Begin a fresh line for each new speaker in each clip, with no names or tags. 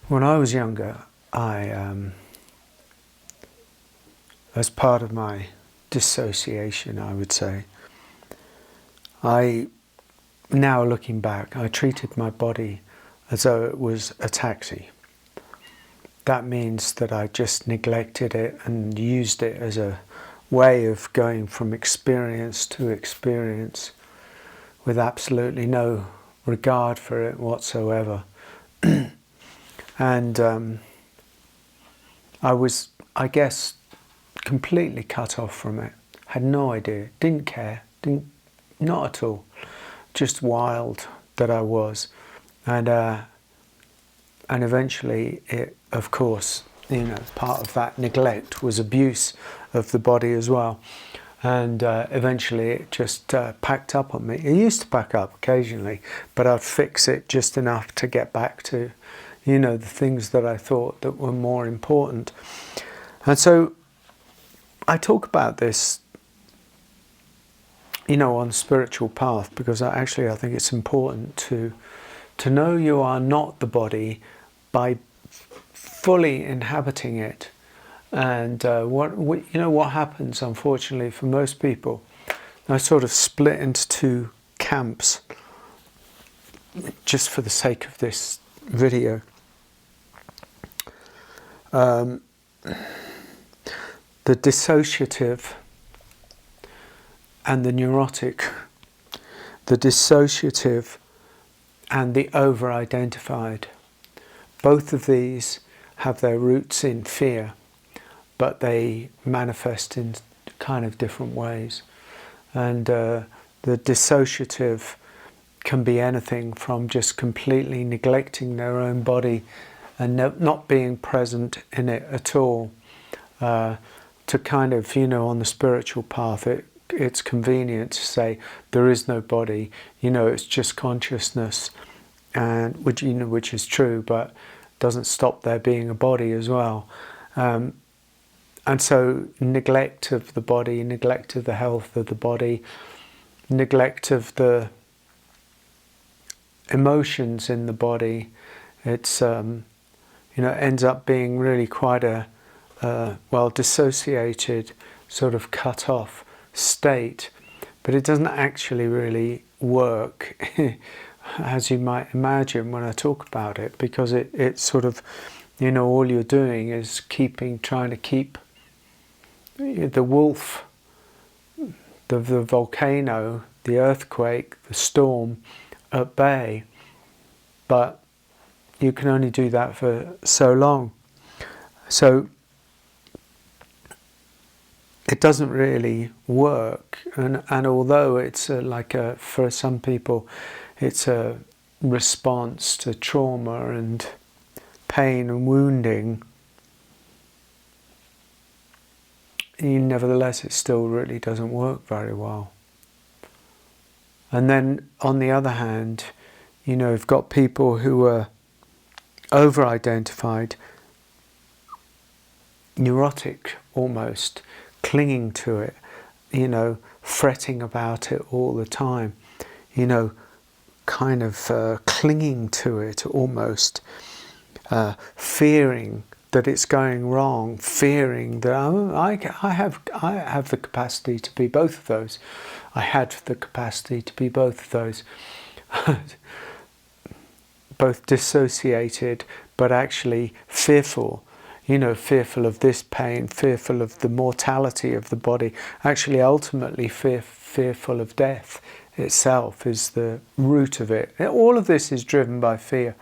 When I was younger, as part of my dissociation, I would say, now looking back, I treated my body as though it was a taxi. That means that I just neglected it and used it as a way of going from experience to experience with absolutely no regard for it whatsoever. And I was, I guess, completely cut off from it. Had no idea, didn't care, not at all. Just wild that I was. And eventually it, of course, part of that neglect was abuse of the body as well. And eventually it just packed up on me. It used to pack up occasionally, but I'd fix it just enough to get back to, the things that I thought that were more important. And so I talk about this, on spiritual path, because I think it's important to know you are not the body by fully inhabiting it. And what happens, unfortunately, for most people, I sort of split into two camps, just for the sake of this video. The dissociative and the neurotic, the dissociative and the over-identified. Both of these have their roots in fear, but they manifest in kind of different ways. And the dissociative can be anything from just completely neglecting their own body and not being present in it at all, to kind of, on the spiritual path, it's convenient to say there is no body, it's just consciousness, and which is true, but doesn't stop there being a body as well. And so neglect of the body, neglect of the health of the body, neglect of the emotions in the body, it's ends up being really quite a dissociated, sort of cut off state. But it doesn't actually really work as you might imagine when I talk about it, because it's sort of, all you're doing is trying to keep the wolf, the volcano, the earthquake, the storm at bay. But you can only do that for so long. So it doesn't really work. And although it's for some people, it's a response to trauma and pain and wounding, nevertheless, it still really doesn't work very well. And then, on the other hand, you've got people who are over-identified, neurotic almost, clinging to it, fretting about it all the time, kind of clinging to it almost, fearing that it's going wrong, fearing that I have the capacity to be both of those. I had the capacity to be both of those. Both dissociated, but actually fearful, fearful of this pain, fearful of the mortality of the body, actually ultimately fearful of death itself is the root of it. All of this is driven by fear.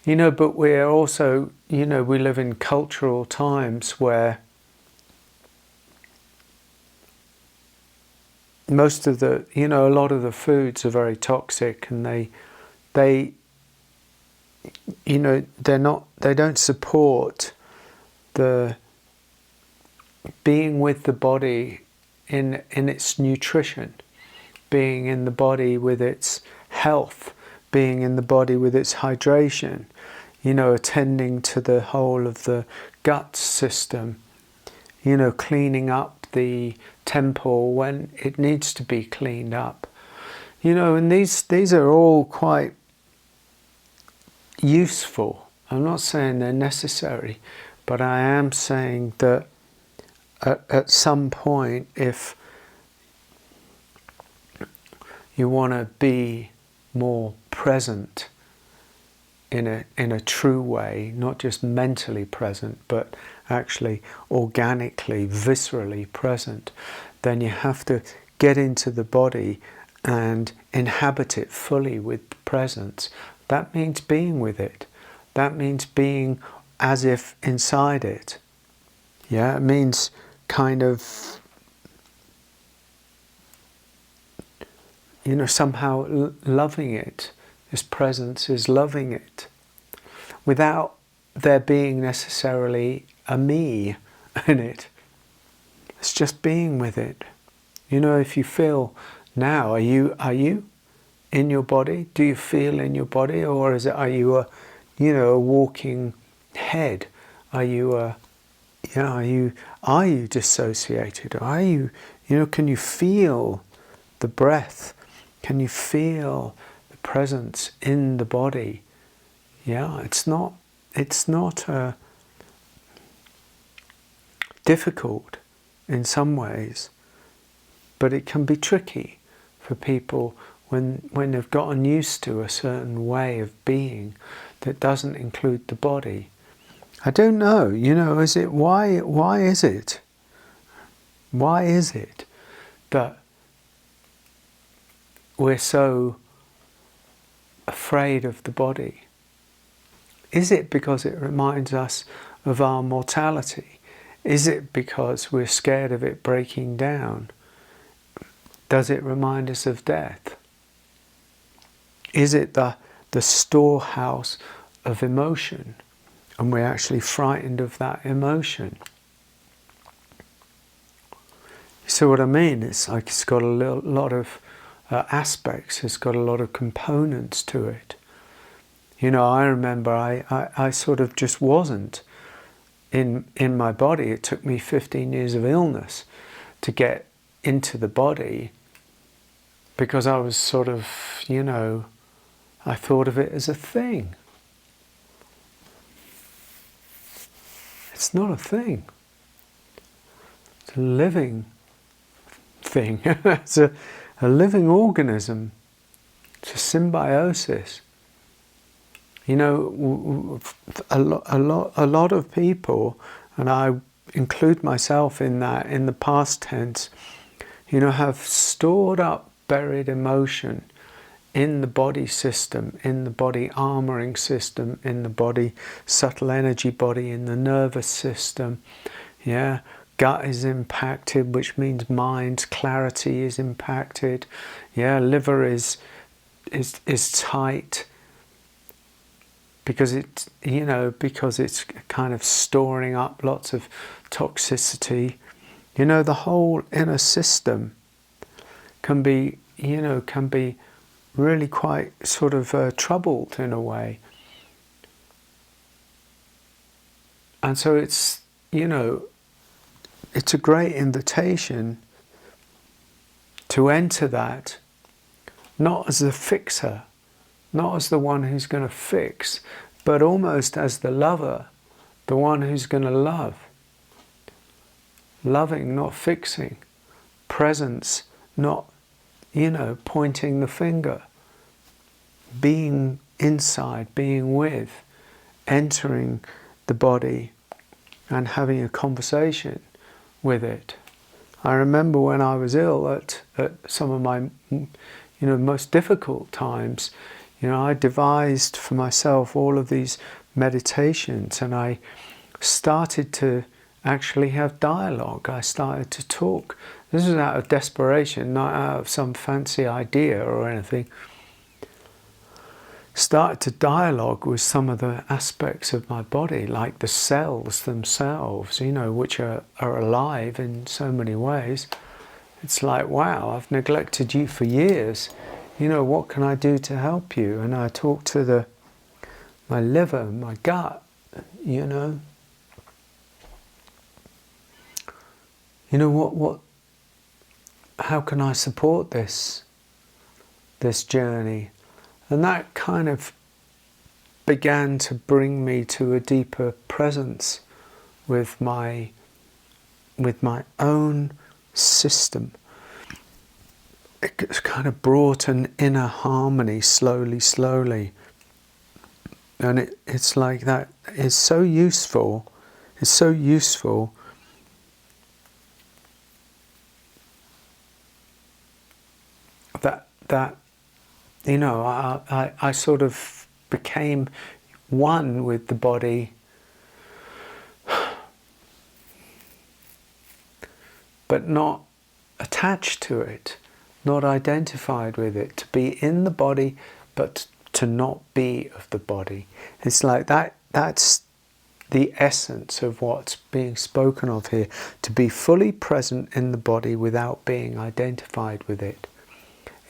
But we're also, we live in cultural times where most of the, a lot of the foods are very toxic, and they don't support the being with the body in its nutrition, being in the body with its health, being in the body with its hydration, attending to the whole of the gut system, cleaning up the temple when it needs to be cleaned up. And these are all quite useful I'm not saying they're necessary, but I am saying that at some point, if you want to be more present in a true way, not just mentally present, but actually organically, viscerally present, then you have to get into the body and inhabit it fully with presence. That means being with it. That means being as if inside it. Yeah, it means kind of, somehow loving it. This presence is loving it, without there being necessarily a me in it. It's just being with it. If you feel now, are you in your body? Do you feel in your body, or are you a walking head? Are you dissociated? Are you, can you feel the breath? Can you feel the presence in the body? Yeah, it's not difficult in some ways, but it can be tricky for people when they've gotten used to a certain way of being that doesn't include the body. I don't know, is it, why is it? Why is it that we're so afraid of the body? Is it because it reminds us of our mortality? Is it because we're scared of it breaking down? Does it remind us of death? Is it the storehouse of emotion, and we're actually frightened of that emotion? You see what I mean? It's like it's got a lot of aspects. It's got a lot of components to it. I remember I sort of just wasn't in my body. It took me 15 years of illness to get into the body, because I was sort of, I thought of it as a thing. It's not a thing. It's a living thing. It's a living organism. It's a symbiosis. A lot of people, and I include myself in that, in the past tense, have stored up buried emotion in the body system, in the body armoring system, in the body subtle energy body, in the nervous system. Yeah, gut is impacted, which means mind's clarity is impacted. Yeah, liver is tight, because it's kind of storing up lots of toxicity. The whole inner system can be really quite sort of troubled in a way. And so it's a great invitation to enter that, not as the fixer, not as the one who's going to fix, but almost as the lover, the one who's going to love. Loving, not fixing. Presence, not, pointing the finger. Being inside, being with, entering the body and having a conversation with it. I remember when I was ill at some of my most difficult times, I devised for myself all of these meditations, and I started to actually have dialogue. I started to talk. This was out of desperation, not out of some fancy idea or anything. Started to dialogue with some of the aspects of my body, like the cells themselves, which are alive in so many ways. It's like, wow, I've neglected you for years. What can I do to help you? And I talked to my liver, my gut, how can I support this journey? And that kind of began to bring me to a deeper presence with my own system. It kind of brought an inner harmony slowly. And it's like that. It's so useful. It's so useful that I sort of became one with the body, but not attached to it, not identified with it, to be in the body, but to not be of the body. It's like that. That's the essence of what's being spoken of here, to be fully present in the body without being identified with it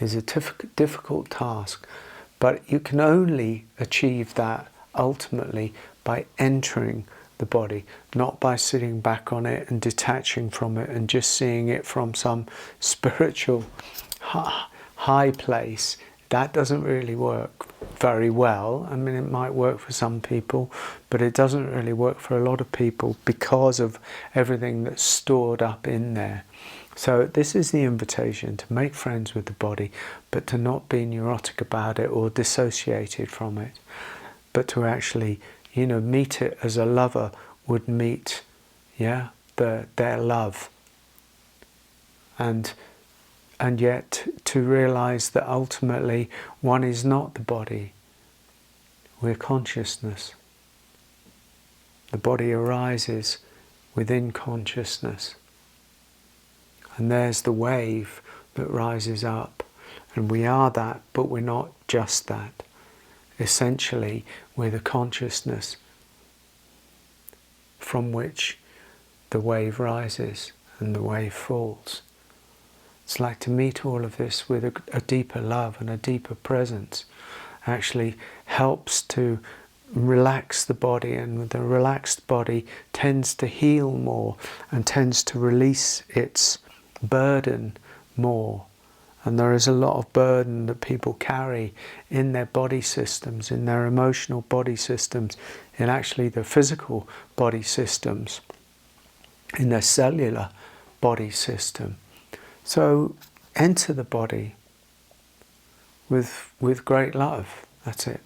is a difficult task, but you can only achieve that ultimately by entering the body, not by sitting back on it and detaching from it and just seeing it from some spiritual high place. That doesn't really work very well. I mean, it might work for some people, but it doesn't really work for a lot of people because of everything that's stored up in there. So this is the invitation to make friends with the body, but to not be neurotic about it or dissociated from it, but to actually, meet it as a lover would meet, their love. And yet to realize that ultimately one is not the body, we're consciousness. The body arises within consciousness. And there's the wave that rises up. And we are that, but we're not just that. Essentially, we're the consciousness from which the wave rises and the wave falls. It's like to meet all of this with a deeper love and a deeper presence actually helps to relax the body, and the relaxed body tends to heal more and tends to release its burden more. And there is a lot of burden that people carry in their body systems, in their emotional body systems, in actually their physical body systems, in their cellular body system. So enter the body with great love. That's it.